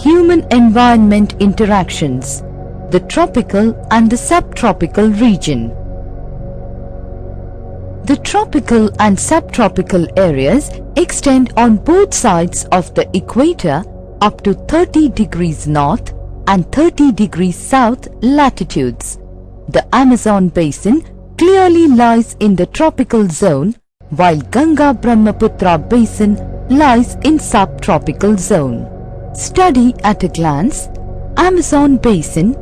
Human-environment interactions, the tropical and the subtropical region. The tropical and subtropical areas extend on both sides of the equator up to 30 degrees north and 30 degrees south latitudes. The Amazon basin clearly lies in the tropical zone, while Ganga-Brahmaputra basin lies in subtropical zone. Study at a glance: Amazon basin,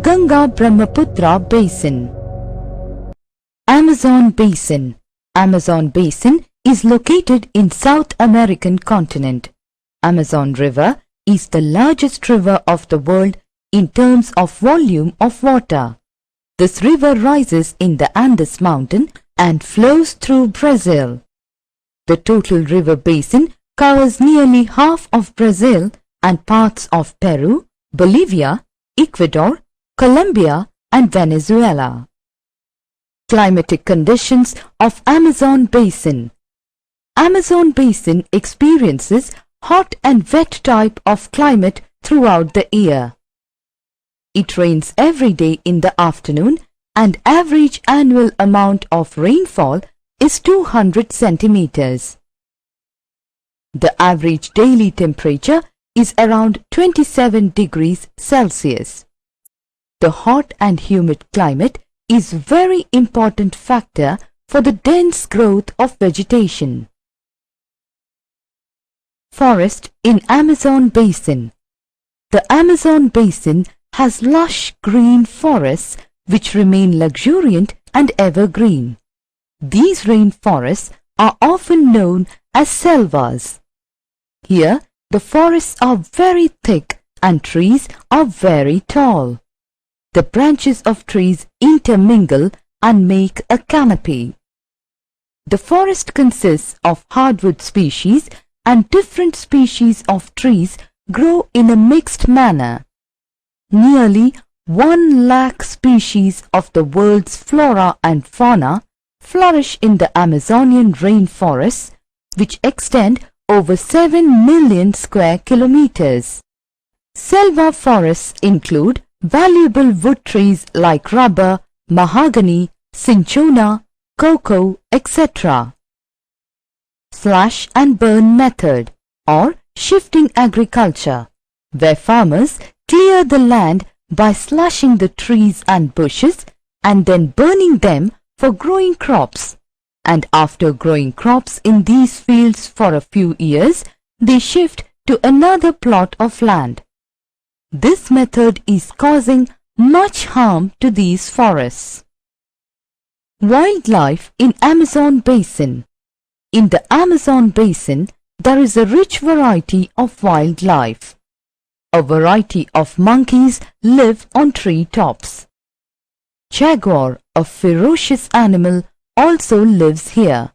Ganga-Brahmaputra basin. Amazon basin. Amazon basin is located in South American continent. Amazon River is the largest river of the world in terms of volume of water. This river rises in the Andes mountain and flows through Brazil. The total river basin covers nearly half of Brazil and parts of Peru, Bolivia, Ecuador, Colombia and Venezuela. Climatic conditions of Amazon basin. Amazon basin experiences hot and wet type of climate throughout the year. It rains every day in the afternoon and average annual amount of rainfall is 200 centimeters. The average daily temperature is around 27 degrees Celsius. The hot and humid climate is very important factor for the dense growth of vegetation. Forest in Amazon basin. The Amazon basin has lush green forests which remain luxuriant and evergreen. These rainforests are often known as selvas. Here, the forests are very thick and trees are very tall. The branches of trees intermingle and make a canopy. The forest consists of hardwood species and different species of trees grow in a mixed manner. Nearly 1 lakh species of the world's flora and fauna flourish in the Amazonian rainforests, which extend over 7 million square kilometers. Selva forests include valuable wood trees like rubber, mahogany, cinchona, cocoa, etc. Slash and burn method or shifting agriculture, where farmers clear the land by slashing the trees and bushes and then burning them for growing crops. And after growing crops in these fields for a few years, they shift to another plot of land. This method is causing much harm to these forests. Wildlife in Amazon basin. In the Amazon basin, there is a rich variety of wildlife. A variety of monkeys live on tree tops. Jaguar, a ferocious animal, also lives here.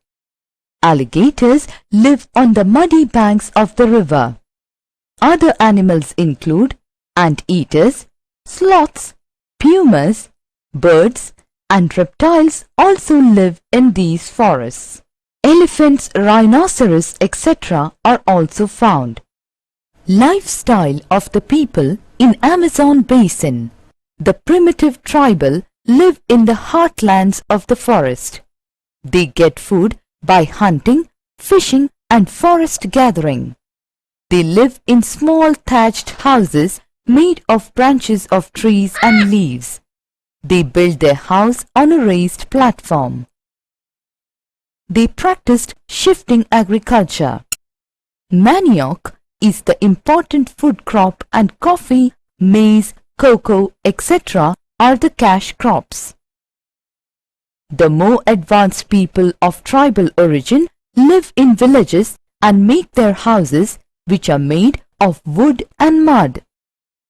Alligators live on the muddy banks of the river. Other animals include anteaters, sloths, pumas, birds, and reptiles also live in these forests. Elephants, rhinoceros, etc. are also found. Lifestyle of the people in Amazon basin. The primitive tribal live in the heartlands of the forest. They get food by hunting, fishing and forest gathering. They live in small thatched houses made of branches of trees and leaves. They build their house on a raised platform. They practiced shifting agriculture. Manioc is the important food crop and coffee, maize, cocoa, etc. are the cash crops. The more advanced people of tribal origin live in villages and make their houses which are made of wood and mud.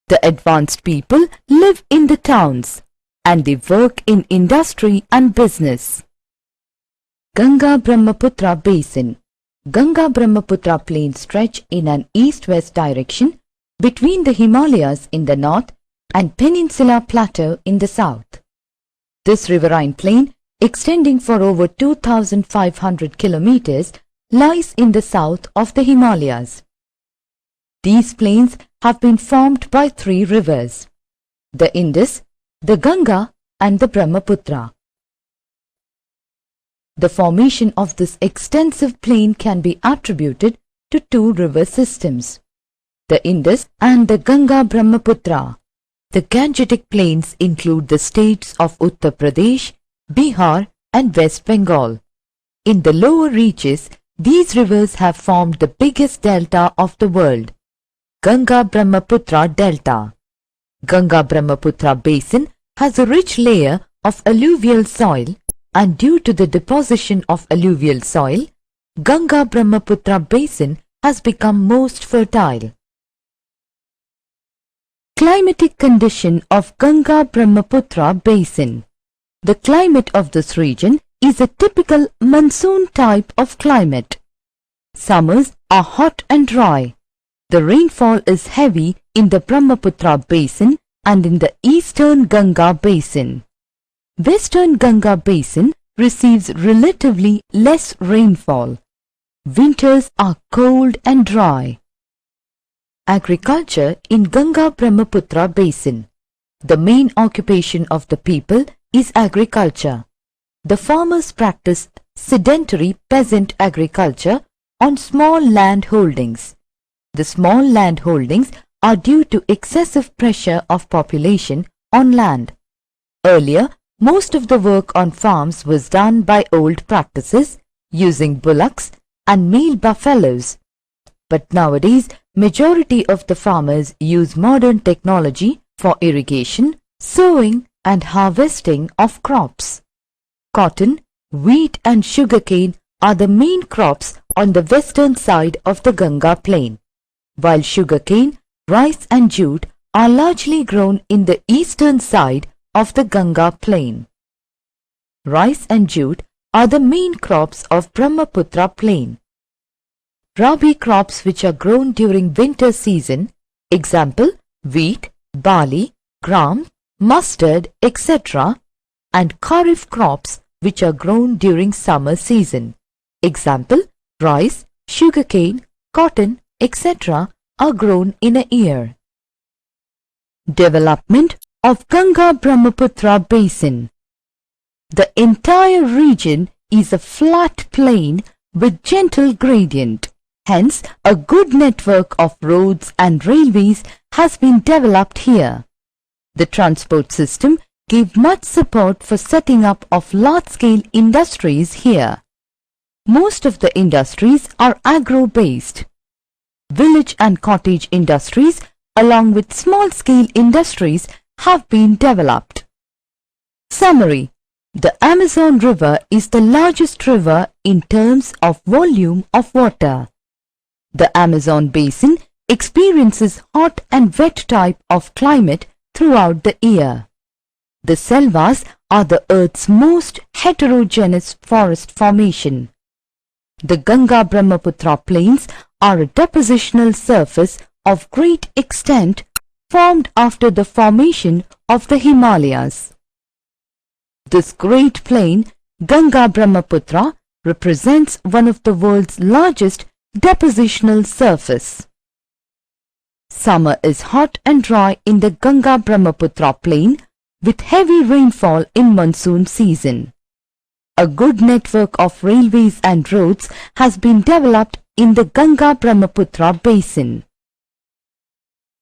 The advanced people live in the towns and they work in industry and business. Ganga-Brahmaputra basin. Ganga-Brahmaputra plains stretch in an east-west direction between the Himalayas in the north and Peninsula Plateau in the south. This riverine plain, extending for over 2,500 kilometers, lies in the south of the Himalayas. These plains have been formed by three rivers: the Indus, the Ganga and the Brahmaputra. The formation of this extensive plain can be attributed to two river systems, the Indus and the Ganga-Brahmaputra. The Gangetic plains include the states of Uttar Pradesh, Bihar and West Bengal. In the lower reaches, these rivers have formed the biggest delta of the world, Ganga-Brahmaputra Delta. Ganga-Brahmaputra basin has a rich layer of alluvial soil, and due to the deposition of alluvial soil, Ganga-Brahmaputra basin has become most fertile. Climatic condition of Ganga-Brahmaputra basin. The climate of this region is a typical monsoon type of climate. Summers are hot and dry. The rainfall is heavy in the Brahmaputra basin and in the eastern Ganga basin. Western Ganga basin receives relatively less rainfall. Winters are cold and dry. Agriculture in Ganga-Brahmaputra basin. The main occupation of the people is agriculture. The farmers practice sedentary peasant agriculture on small land holdings. The small land holdings are due to excessive pressure of population on land. Earlier, most of the work on farms was done by old practices using bullocks and male buffaloes. But nowadays, majority of the farmers use modern technology for irrigation, sowing and harvesting of crops. Cotton, wheat and sugarcane are the main crops on the western side of the Ganga plain, while sugarcane, rice and jute are largely grown in the eastern side of the Ganga plain. Rice and jute are the main crops of Brahmaputra plain. Rabi crops which are grown during winter season, example wheat, barley, gram, mustard, etc., and Kharif crops which are grown during summer season, example rice, sugarcane, cotton, etc., are grown in a year. Development of Ganga-Brahmaputra basin. The entire region is a flat plain with gentle gradient. Hence, a good network of roads and railways has been developed here. The transport system gave much support for setting up of large-scale industries here. Most of the industries are agro-based. Village and cottage industries along with small-scale industries have been developed. Summary. The Amazon River is the largest river in terms of volume of water. The Amazon basin experiences hot and wet type of climate throughout the year. The selvas are the earth's most heterogeneous forest formation. The Ganga-Brahmaputra plains are a depositional surface of great extent formed after the formation of the Himalayas. This great plain, Ganga-Brahmaputra, represents one of the world's largest depositional surface. Summer is hot and dry in the Ganga-Brahmaputra plain with heavy rainfall in monsoon season. A good network of railways and roads has been developed in the Ganga-Brahmaputra basin.